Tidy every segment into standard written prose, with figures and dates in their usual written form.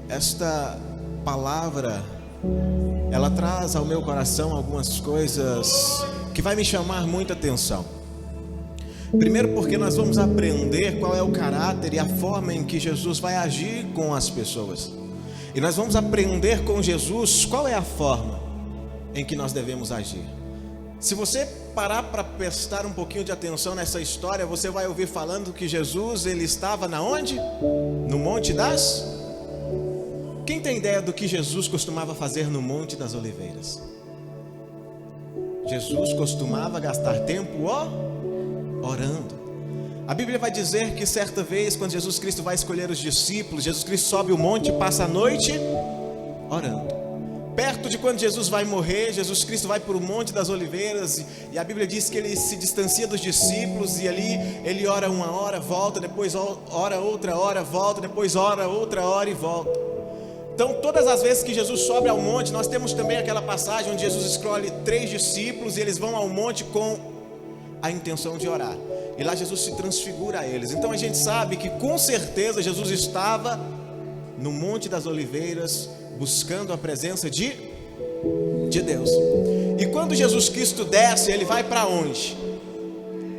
Esta palavra, ela traz ao meu coração algumas coisas que vai me chamar muita atenção. Primeiro, porque nós vamos aprender qual é o caráter e a forma em que Jesus vai agir com as pessoas. E nós vamos aprender com Jesus qual é a forma em que nós devemos agir. Se você parar para prestar um pouquinho de atenção nessa história, você vai ouvir falando que Jesus, ele estava na onde? No Monte das... Quem tem ideia do que Jesus costumava fazer no Monte das Oliveiras? Jesus costumava gastar tempo orando. A Bíblia vai dizer que certa vez, quando Jesus Cristo vai escolher os discípulos, Jesus Cristo sobe o monte e passa a noite orando. Perto de quando Jesus vai morrer, Jesus Cristo vai para o Monte das Oliveiras, e a Bíblia diz que ele se distancia dos discípulos, e ali ele ora uma hora, volta, depois ora outra hora, volta, depois ora outra hora e volta. Então, todas as vezes que Jesus sobe ao monte, nós temos também aquela passagem onde Jesus escolhe 3 discípulos e eles vão ao monte com a intenção de orar. E lá Jesus se transfigura a eles. Então a gente sabe que com certeza Jesus estava no Monte das Oliveiras buscando a presença de Deus. E quando Jesus Cristo desce, ele vai para onde?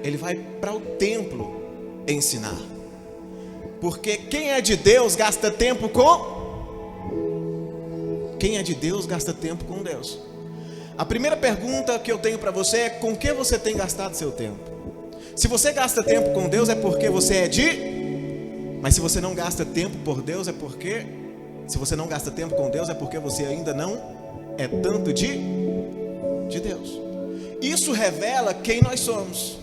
Ele vai para o templo ensinar. Porque quem é de Deus gasta tempo com... Quem é de Deus gasta tempo com Deus. A primeira pergunta que eu tenho para você é: com que você tem gastado seu tempo? Se você gasta tempo com Deus é porque você é de... Mas se você não gasta tempo por Deus é porque... Se você não gasta tempo com Deus é porque você ainda não é tanto de Deus. Isso revela quem nós somos.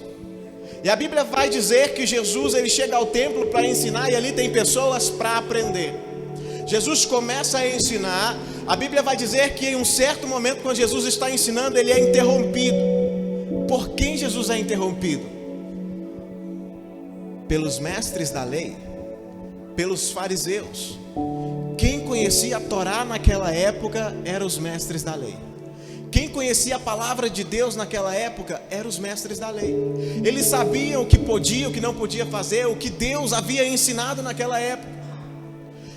E a Bíblia vai dizer que Jesus, ele chega ao templo para ensinar, e ali tem pessoas para aprender. Jesus começa a ensinar. A Bíblia vai dizer que em um certo momento, quando Jesus está ensinando, ele é interrompido. Por quem Jesus é interrompido? Pelos mestres da lei, pelos fariseus. Quem conhecia a Torá naquela época eram os mestres da lei. Quem conhecia a palavra de Deus naquela época eram os mestres da lei. Eles sabiam o que podia, o que não podia fazer, o que Deus havia ensinado naquela época.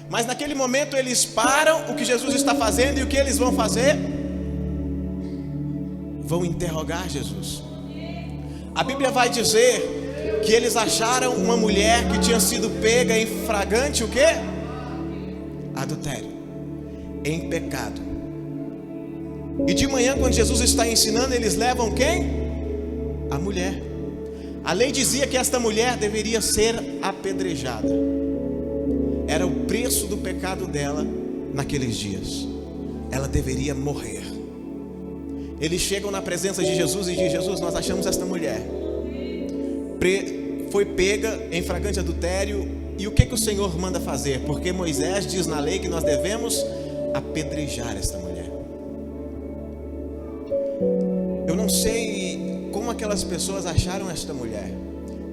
Mas naquele momento eles param o que Jesus está fazendo, e o que eles vão fazer? Vão interrogar Jesus. A Bíblia vai dizer que eles acharam uma mulher que tinha sido pega em flagrante o quê? Adultério, em pecado. E de manhã, quando Jesus está ensinando, eles levam quem? A mulher. A lei dizia que esta mulher deveria ser apedrejada. Era o preço do pecado dela naqueles dias. Ela deveria morrer. Eles chegam na presença de Jesus e dizem: Jesus, nós achamos esta mulher foi pega em flagrante adultério, e o que o Senhor manda fazer? Porque Moisés diz na lei que nós devemos apedrejar esta mulher. Eu não sei como aquelas pessoas acharam esta mulher,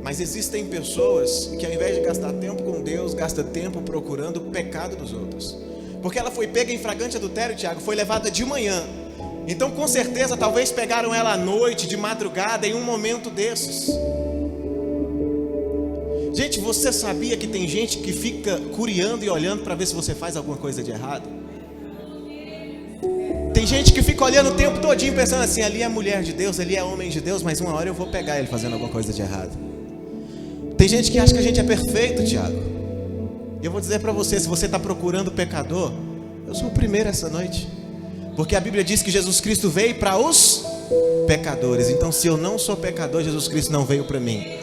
mas existem pessoas que, ao invés de gastar tempo com Deus, gastam tempo procurando o pecado dos outros. Porque ela foi pega em flagrante adultério, Tiago, foi levada de manhã. Então com certeza talvez pegaram ela à noite, de madrugada, em um momento desses. Gente, você sabia que tem gente que fica curiando e olhando para ver se você faz alguma coisa de errado? Tem gente que fica olhando o tempo todinho pensando assim: ali é mulher de Deus, ali é homem de Deus, mas uma hora eu vou pegar ele fazendo alguma coisa de errado. Tem gente que acha que a gente é perfeito, Tiago. E eu vou dizer para você: se você está procurando pecador, eu sou o primeiro essa noite. Porque a Bíblia diz que Jesus Cristo veio para os pecadores. Então, se eu não sou pecador, Jesus Cristo não veio para mim.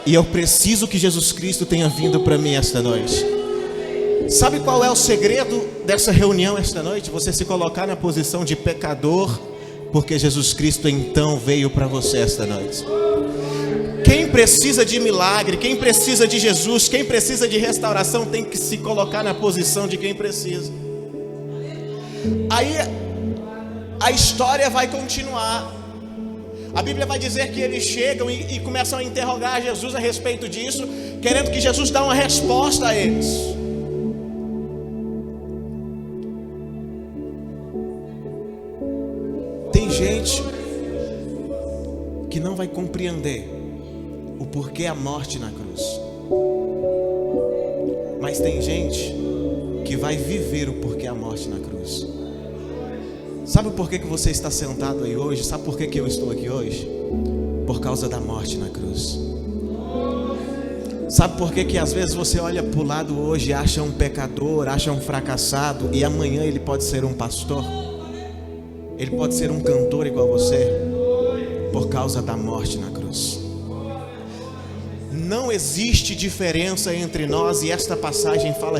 E eu preciso que Jesus Cristo tenha vindo para mim esta noite. Sabe qual é o segredo dessa reunião esta noite? Você se colocar na posição de pecador, porque Jesus Cristo então veio para você esta noite. Quem precisa de milagre, quem precisa de Jesus, quem precisa de restauração, tem que se colocar na posição de quem precisa. Aí a história vai continuar. A Bíblia vai dizer que eles chegam e começam a interrogar Jesus a respeito disso, querendo que Jesus dê uma resposta a eles. Tem gente que não vai compreender o porquê a morte na cruz. Mas tem gente que vai viver o porquê a morte na cruz. Sabe por que você está sentado aí hoje? Sabe por que eu estou aqui hoje? Por causa da morte na cruz. Sabe por que às vezes você olha para o lado hoje e acha um pecador, acha um fracassado, e amanhã ele pode ser um pastor? Ele pode ser um cantor igual você? Por causa da morte na cruz. Não existe diferença entre nós, e esta passagem fala